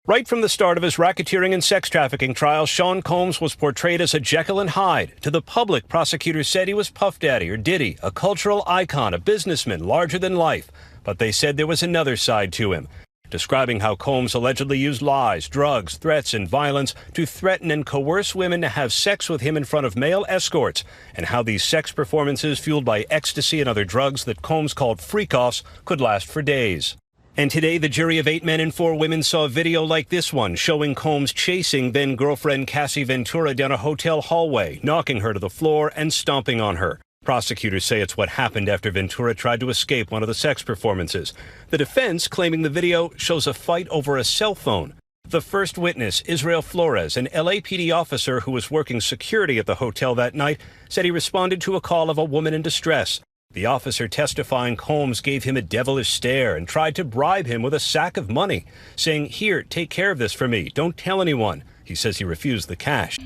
Right from the start of his racketeering and sex trafficking trial, Sean Combs was portrayed as a Jekyll and Hyde. To the public, prosecutors said he was Puff Daddy or Diddy, a cultural icon, a businessman, larger than life. But they said there was another side to him, describing how Combs allegedly used lies, drugs, threats, and violence to threaten and coerce women to have sex with him in front of male escorts, and how these sex performances, fueled by ecstasy and other drugs that Combs called freak-offs, could last for days. And today, the jury of 8 men and 4 women saw a video like this one, showing Combs chasing then-girlfriend Cassie Ventura down a hotel hallway, knocking her to the floor and stomping on her. Prosecutors say it's what happened after Ventura tried to escape one of the sex performances. The defense claiming the video shows a fight over a cell phone. The first witness, Israel Florez, an LAPD officer who was working security at the hotel that night, said he responded to a call of a woman in distress. The officer testifying Combs gave him a devilish stare and tried to bribe him with a sack of money, saying, "Here, take care of this for me. Don't tell anyone." He says he refused the cash.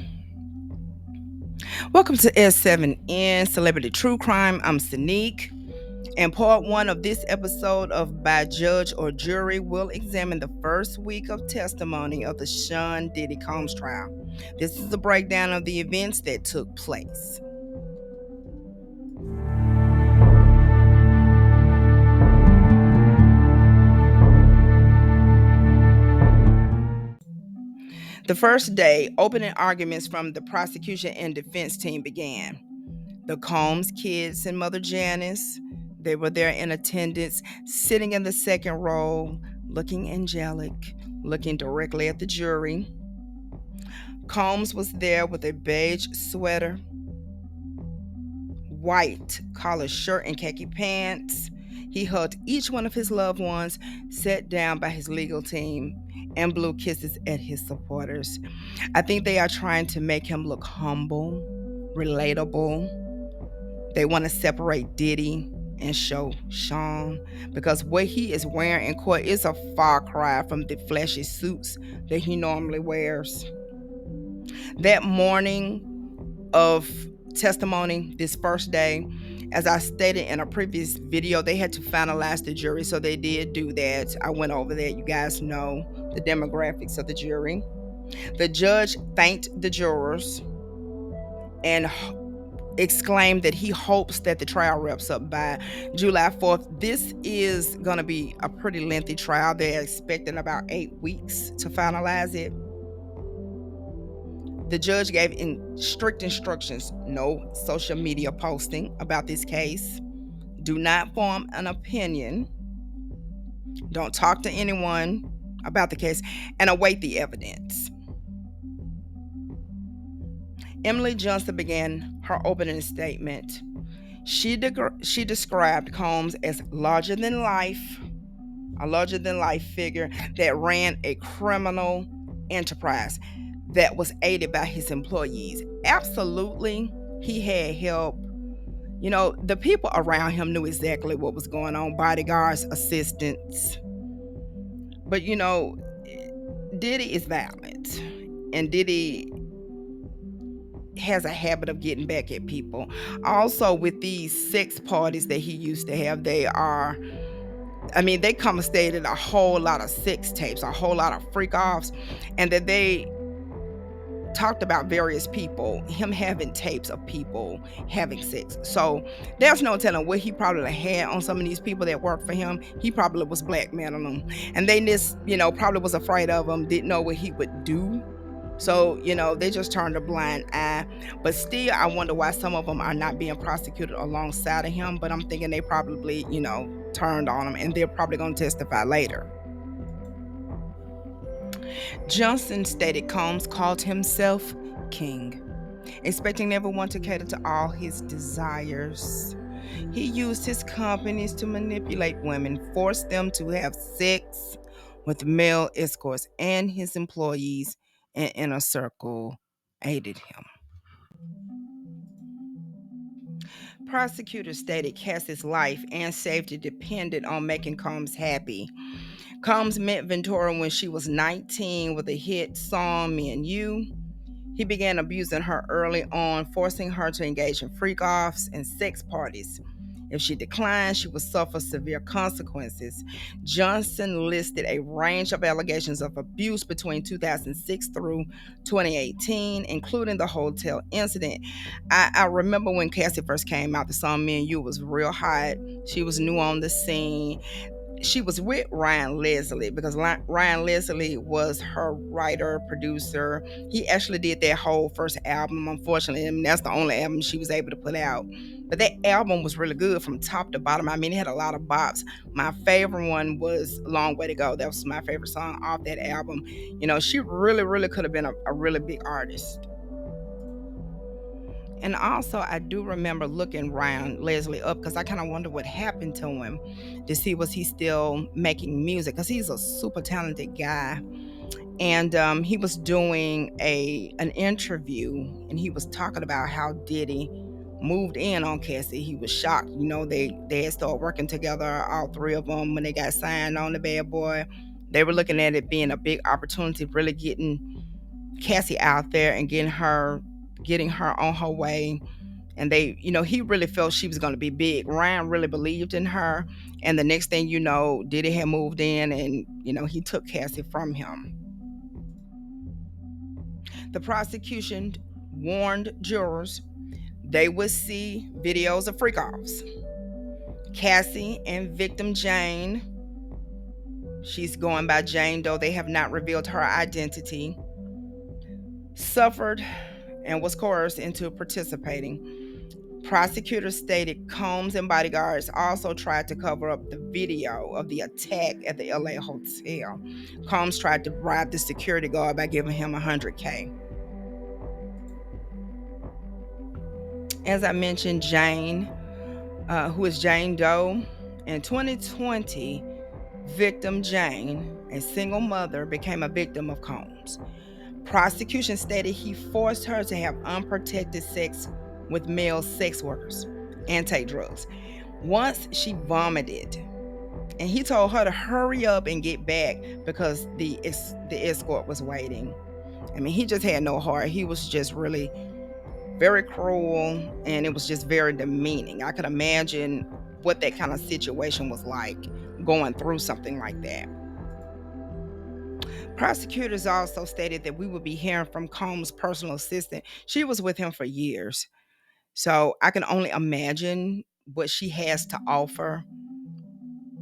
Welcome to S7N Celebrity True Crime. I'm Sanique. And part 1 of this episode of By Judge or Jury will examine the first week of testimony of the Sean Diddy Combs trial. This is a breakdown of the events that took place. The first day, opening arguments from the prosecution and defense team began. The Combs kids and Mother Janice, they were there in attendance, sitting in the second row, looking angelic, looking directly at the jury. Combs was there with a beige sweater, white collar shirt and khaki pants. He hugged each one of his loved ones, sat down by his legal team, and blew kisses at his supporters. I think they are trying to make him look humble, relatable. They want to separate Diddy and show Sean, because what he is wearing in court is a far cry from the flashy suits that he normally wears. That morning of testimony, this first day, as I stated in a previous video, they had to finalize the jury, so they did do that. I went over there. You guys know the demographics of the jury. The judge thanked the jurors and exclaimed that he hopes that the trial wraps up by July 4th. This is going to be a pretty lengthy trial. They're expecting about 8 weeks to finalize it. The judge gave strict instructions: no social media posting about this case. Do not form an opinion. Don't talk to anyone about the case, and await the evidence. Emily Johnson began her opening statement. She described Combs as larger than life, a larger than life figure that ran a criminal enterprise that was aided by his employees. Absolutely, he had help. You know, the people around him knew exactly what was going on, bodyguards, assistants. But, you know, Diddy is violent, and Diddy has a habit of getting back at people. Also, with these sex parties that he used to have, they confiscated a whole lot of sex tapes, a whole lot of freak-offs, and that they talked about various people, him having tapes of people having sex. So there's no telling what he probably had on some of these people that worked for him. He probably was blackmailing them, and they just, probably was afraid of him, didn't know what he would do. So, they just turned a blind eye. But still, I wonder why some of them are not being prosecuted alongside of him. But I'm thinking they probably, turned on him, and they're probably going to testify later. Johnson stated Combs called himself king, expecting everyone to cater to all his desires. He used his companies to manipulate women, forced them to have sex with male escorts, and his employees and inner circle aided him. Prosecutors stated Cassie's life and safety depended on making Combs happy. Combs met Ventura when she was 19 with a hit song, Me and You. He began abusing her early on, forcing her to engage in freak-offs and sex parties. If she declined, she would suffer severe consequences. Johnson listed a range of allegations of abuse between 2006 through 2018, including the hotel incident. I remember when Cassie first came out, the song Me and You was real hot. She was new on the scene. She was with Ryan Leslie because Ryan Leslie was her writer, producer. He actually did that whole first album, unfortunately, and that's the only album she was able to put out. But that album was really good from top to bottom. I mean, it had a lot of bops. My favorite one was Long Way to Go. That was my favorite song off that album. You know, she really, really could have been a really big artist. And also, I do remember looking Ryan Leslie up because I kind of wonder what happened to him to see was he still making music because he's a super talented guy. And he was doing an interview and he was talking about how Diddy moved in on Cassie. He was shocked. You know, they had started working together, all three of them, when they got signed on the Bad Boy. They were looking at it being a big opportunity, really getting Cassie out there and getting her on her way. And they, you know, he really felt she was going to be big. Ryan really believed in her. And the next thing you know, Diddy had moved in and, you know, he took Cassie from him. The prosecution warned jurors they would see videos of freak offs. Cassie and victim Jane, she's going by Jane, though they have not revealed her identity, suffered and was coerced into participating. Prosecutors stated Combs and bodyguards also tried to cover up the video of the attack at the LA hotel. Combs tried to bribe the security guard by giving him $100K. As I mentioned, Jane, who is Jane Doe, in 2020, victim Jane, a single mother, became a victim of Combs. Prosecution stated he forced her to have unprotected sex with male sex workers and take drugs. Once she vomited, and he told her to hurry up and get back because the escort was waiting. I mean, he just had no heart. He was just really very cruel, and it was just very demeaning. I could imagine what that kind of situation was like going through something like that. Prosecutors also stated that we would be hearing from Combs' personal assistant. She was with him for years. So I can only imagine what she has to offer.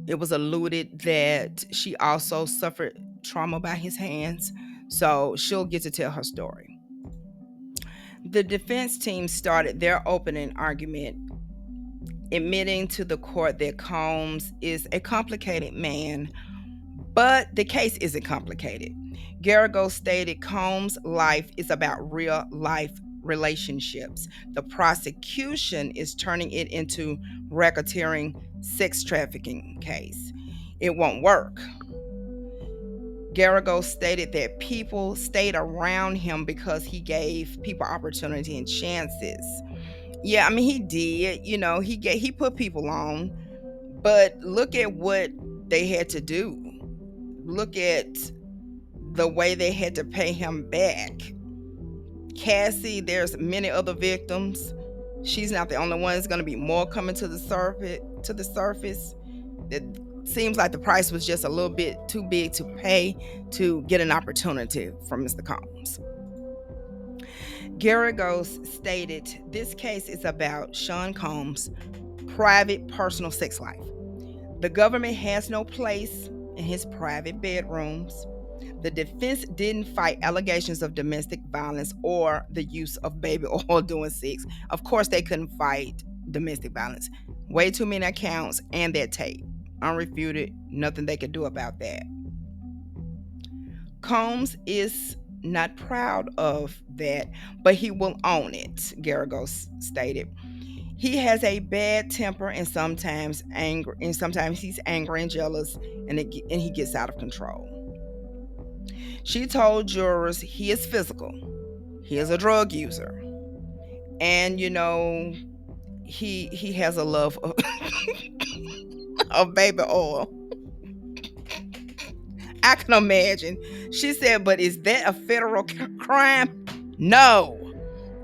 It was alluded that she also suffered trauma by his hands. So she'll get to tell her story. The defense team started their opening argument admitting to the court that Combs is a complicated man, but the case isn't complicated. Garrigo stated Combs' life is about real life relationships. The prosecution is turning it into racketeering sex trafficking case. It won't work. Garrigo stated that people stayed around him because he gave people opportunity and chances. Yeah, I mean he did. You know, he put people on, but look at what they had to do. Look at the way they had to pay him back. Cassie, there's many other victims. She's not the only one. There's going to be more coming to the surface. It seems like the price was just a little bit too big to pay to get an opportunity from Mr. Combs. Garrigos stated this case is about Sean Combs' private personal sex life. The government has no place in his private bedrooms. The defense didn't fight allegations of domestic violence or the use of baby oil during sex. Of course, they couldn't fight domestic violence. Way too many accounts and that tape. Unrefuted, nothing they could do about that. Combs is not proud of that, but he will own it, Garrigos stated. He has a bad temper and sometimes he's angry and jealous, and he gets out of control. She told jurors he is physical. He is a drug user. And you know, he has a love of, of baby oil. I can imagine. She said, but is that a federal crime? No.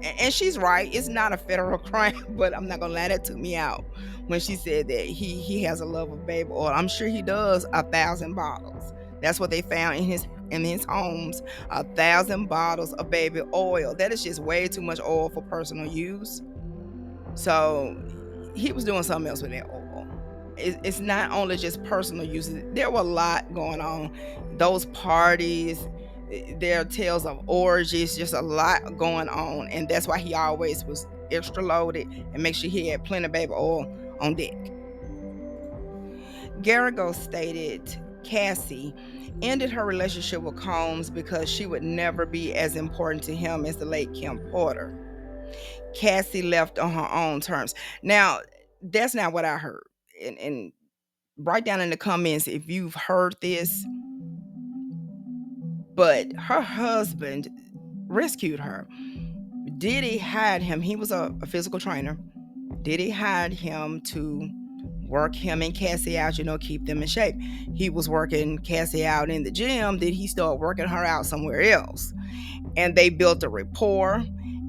And she's right. It's not a federal crime, but I'm not going to lie, that took me out. when she said that he has a love of baby oil. I'm sure he does. 1,000 bottles. That's what they found in his homes. 1,000 bottles of baby oil. That is just way too much oil for personal use. So he was doing something else with that oil. It's not only just personal use. There were a lot going on. Those parties, there are tales of orgies, just a lot going on. And that's why he always was extra loaded and make sure he had plenty of baby oil on deck. Garrigo stated Cassie ended her relationship with Combs because she would never be as important to him as the late Kim Porter. Cassie left on her own terms. Now, that's not what I heard. And write down in the comments if you've heard this. But her husband rescued her. Diddy hired him. He was a physical trainer. Diddy hired him to work him and Cassie out, keep them in shape. He was working Cassie out in the gym. Then he started working her out somewhere else. And they built a rapport.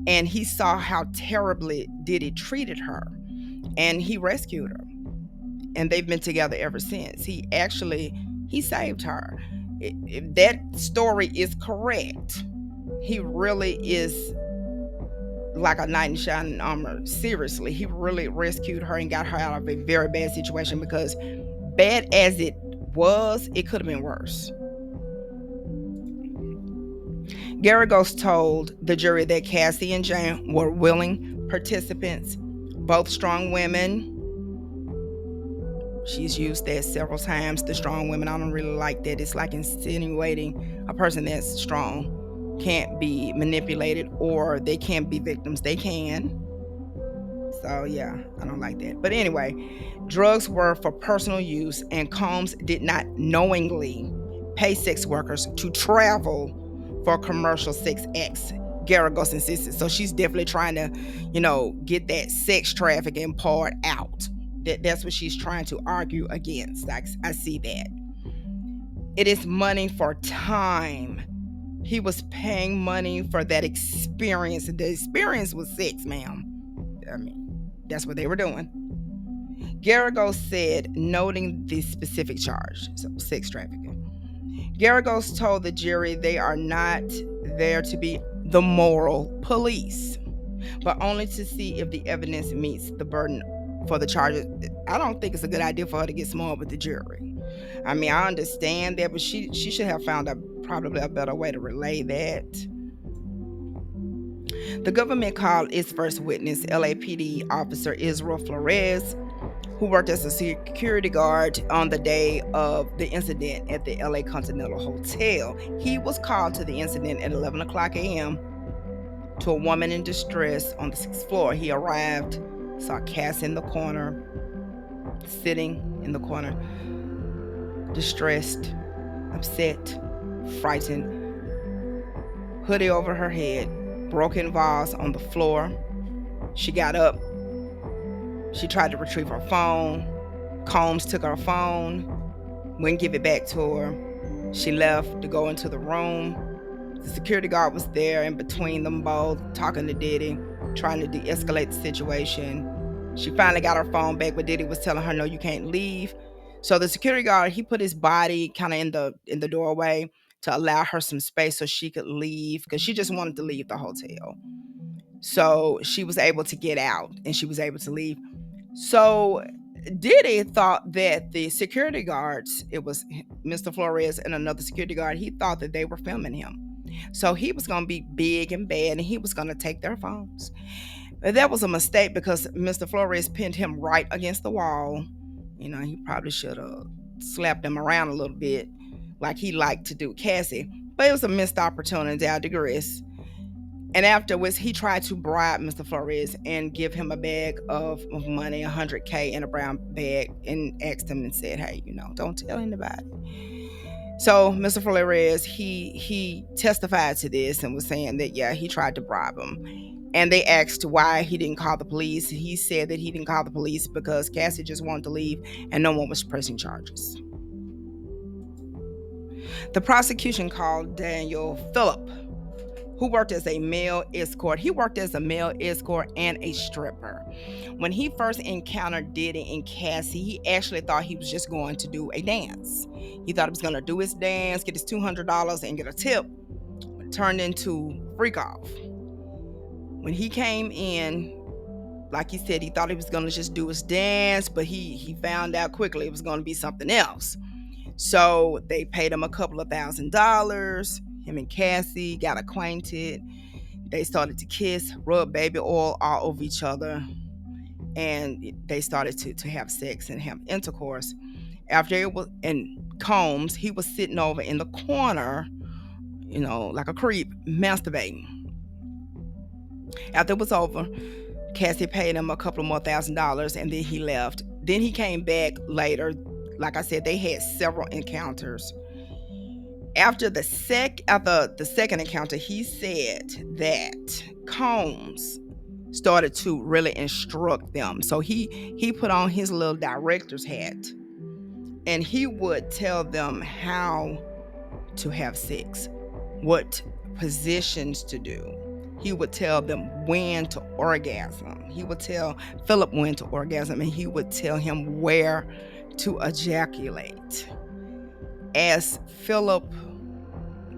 And he saw how terribly Diddy treated her. And he rescued her. And they've been together ever since. He saved her. If that story is correct, he really is like a knight in shining armor. Seriously, he really rescued her and got her out of a very bad situation, because bad as it was, it could have been worse. Garrigos told the jury that Cassie and Jane were willing participants, both strong women. She's used that several times, the strong women. I don't really like that. It's like insinuating a person that's strong can't be manipulated, or they can't be victims. They can. So yeah, I don't like that. But anyway, drugs were for personal use, and Combs did not knowingly pay sex workers to travel for commercial sex acts. Garrigos insisted. So she's definitely trying to, get that sex trafficking part out. That's what she's trying to argue against. I see that. It is money for time. He was paying money for that experience. The experience was sex, ma'am. I mean, that's what they were doing. Garrigos said, noting the specific charge, so sex trafficking. Garrigos told the jury they are not there to be the moral police, but only to see if the evidence meets the burden for the charges. I don't think it's a good idea for her to get small with the jury. I mean, I understand that, but she should have found probably a better way to relay that. The government called its first witness, LAPD Officer Israel Florez, who worked as a security guard on the day of the incident at the LA Continental Hotel. He was called to the incident at 11 o'clock a.m. to a woman in distress on the 6th floor. He arrived, saw Cass in the corner, sitting in the corner, distressed, upset, frightened, hoodie over her head, broken vase on the floor. She got up. She tried to retrieve her phone. Combs took her phone, wouldn't give it back to her. She left to go into the room. The security guard was there in between them both, talking to Diddy, trying to de-escalate the situation. She finally got her phone back, but Diddy was telling her, no, you can't leave. So the security guard, he put his body kind of in the doorway to allow her some space so she could leave, because she just wanted to leave the hotel. So she was able to get out and she was able to leave. So Diddy thought that the security guards, it was Mr. Florez and another security guard, he thought that they were filming him. So he was going to be big and bad and he was going to take their phones. But that was a mistake, because Mr. Florez pinned him right against the wall. He probably should have slapped him around a little bit like he liked to do Cassie. But it was a missed opportunity, I digress. And afterwards, he tried to bribe Mr. Florez and give him a bag of money, $100K in a brown bag, and asked him and said, hey, don't tell anybody. So Mr. Florez, he testified to this and was saying that, yeah, he tried to bribe him. And they asked why he didn't call the police. He said that he didn't call the police because Cassie just wanted to leave and no one was pressing charges. The prosecution called Daniel Phillip, who worked as a male escort. He worked as a male escort and a stripper. When he first encountered Diddy and Cassie, he actually thought he was just going to do a dance. He thought he was going to do his dance, get his $200 and get a tip. It turned into freak off. When he came in, like he said, he thought he was going to just do his dance, but he found out quickly it was going to be something else. So they paid him a couple of $1,000s. Him and Cassie got acquainted. They started to kiss, rub baby oil all over each other, and they started to have sex and have intercourse. After it was, and Combs, he was sitting over in the corner, like a creep, masturbating. After it was over, Cassie paid him a couple more $1,000, and then he left. Then he came back later. Like I said, they had several encounters. After the second encounter, he said that Combs started to really instruct them. So he put on his little director's hat, and he would tell them how to have sex, what positions to do. He would tell them when to orgasm. He would tell Phillip when to orgasm, and he would tell him where to ejaculate. As Phillip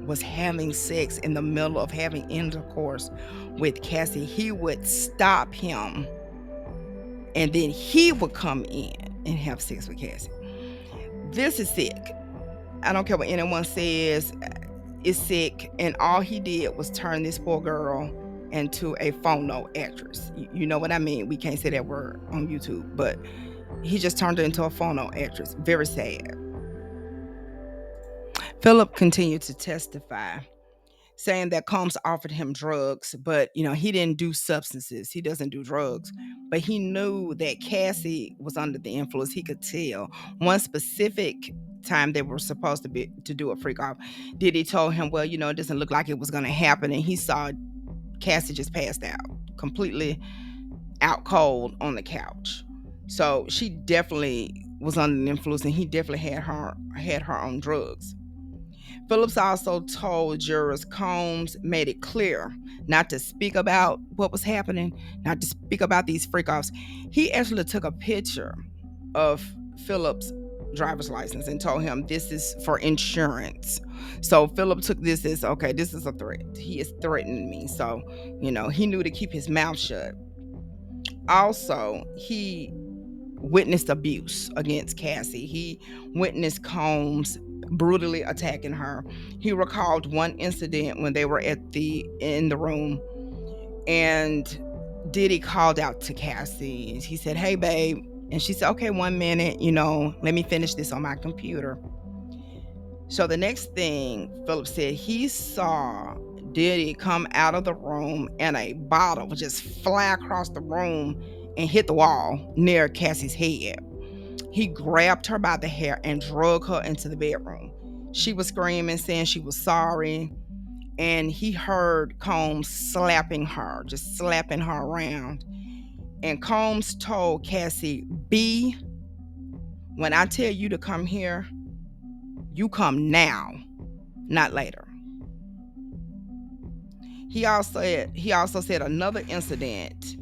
was having sex in the middle of having intercourse with Cassie, he would stop him, and then he would come in and have sex with Cassie. This is sick. I don't care what anyone says. It's sick, and all he did was turn this poor girl into a phono actress. You know what I mean? We can't say that word on YouTube, but he just turned her into a phono actress. Very sad. Phillip continued to testify, saying that Combs offered him drugs, but he didn't do substances. He doesn't do drugs. But he knew that Cassie was under the influence. He could tell. One specific time they were supposed to do a freak off, Diddy told him, well, it doesn't look like it was going to happen, and he saw Cassie just passed out, completely out cold on the couch. So she definitely was under the influence, and he definitely had her on drugs. Phillips also told jurors Combs made it clear not to speak about what was happening, not to speak about these freak-offs. He actually took a picture of Phillips' driver's license and told him this is for insurance. So Phillip took this as, okay, this is a threat. He is threatening me. So, he knew to keep his mouth shut. Also, he witnessed abuse against Cassie. He witnessed Combs brutally attacking her. He recalled one incident when they were in the room, and Diddy called out to Cassie. He said, "Hey, babe," and she said, "Okay, 1 minute. Let me finish this on my computer." So the next thing Phillip said, he saw Diddy come out of the room and a bottle just fly across the room and hit the wall near Cassie's head. He grabbed her by the hair and drug her into the bedroom. She was screaming, saying she was sorry, and he heard Combs slapping her, just slapping her around. And Combs told Cassie, "B, when I tell you to come here, you come now, not later." He also said another incident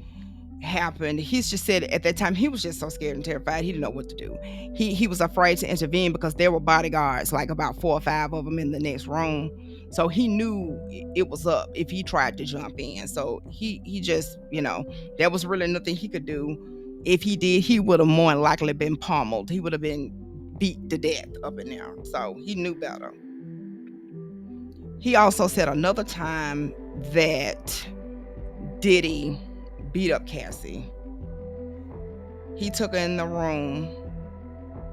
happened. He's just said at that time he was just so scared and terrified he didn't know what to do. He was afraid to intervene because there were bodyguards, like about 4 or 5 of them in the next room. So he knew it was up if he tried to jump in. So he just, there was really nothing he could do. If he did, he would have more than likely been pummeled. He would have been beat to death up in there. So he knew better. He also said another time that Diddy beat up Cassie. He took her in the room.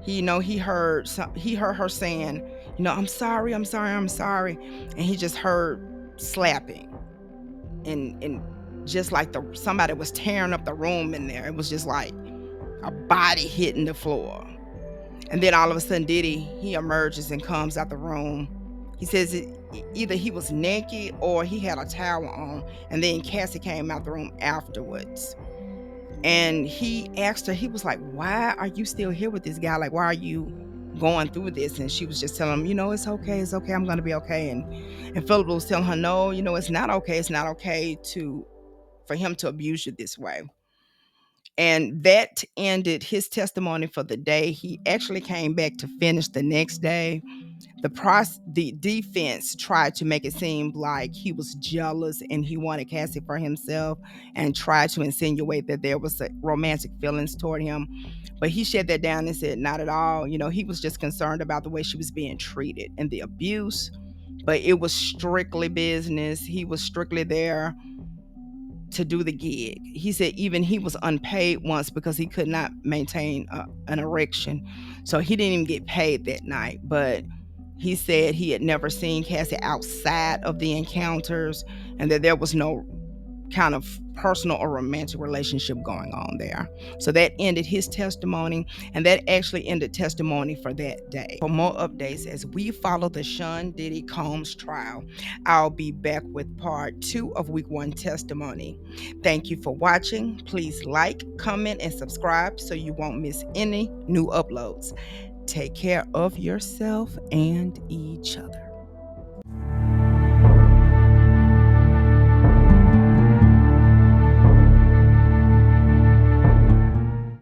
He heard her saying, "I'm sorry, I'm sorry, I'm sorry," and he just heard slapping, and just like somebody was tearing up the room in there. It was just like a body hitting the floor. And then all of a sudden, Diddy, he emerges and comes out the room. He says either he was naked or he had a towel on, and then Cassie came out the room afterwards. And he asked her, he was like, "Why are you still here with this guy? Like, why are you going through this, and she was just telling him, it's okay, I'm gonna be okay. And Phillip was telling her, no, it's not okay. It's not okay for him to abuse you this way. And that ended his testimony for the day. He actually came back to finish the next day. The defense tried to make it seem like he was jealous and he wanted Cassie for himself, and tried to insinuate that there was romantic feelings toward him. But he shut that down and said, not at all. He was just concerned about the way she was being treated and the abuse. But it was strictly business. He was strictly there to do the gig. He said even he was unpaid once because he could not maintain an erection. So he didn't even get paid that night. But he said he had never seen Cassie outside of the encounters, and that there was no kind of personal or romantic relationship going on there. So that ended his testimony, and that actually ended testimony for that day. For more updates as we follow the Sean Diddy Combs trial, I'll be back with part 2 of week 1 testimony. Thank you for watching. Please like, comment, and subscribe so you won't miss any new uploads. Take care of yourself and each other.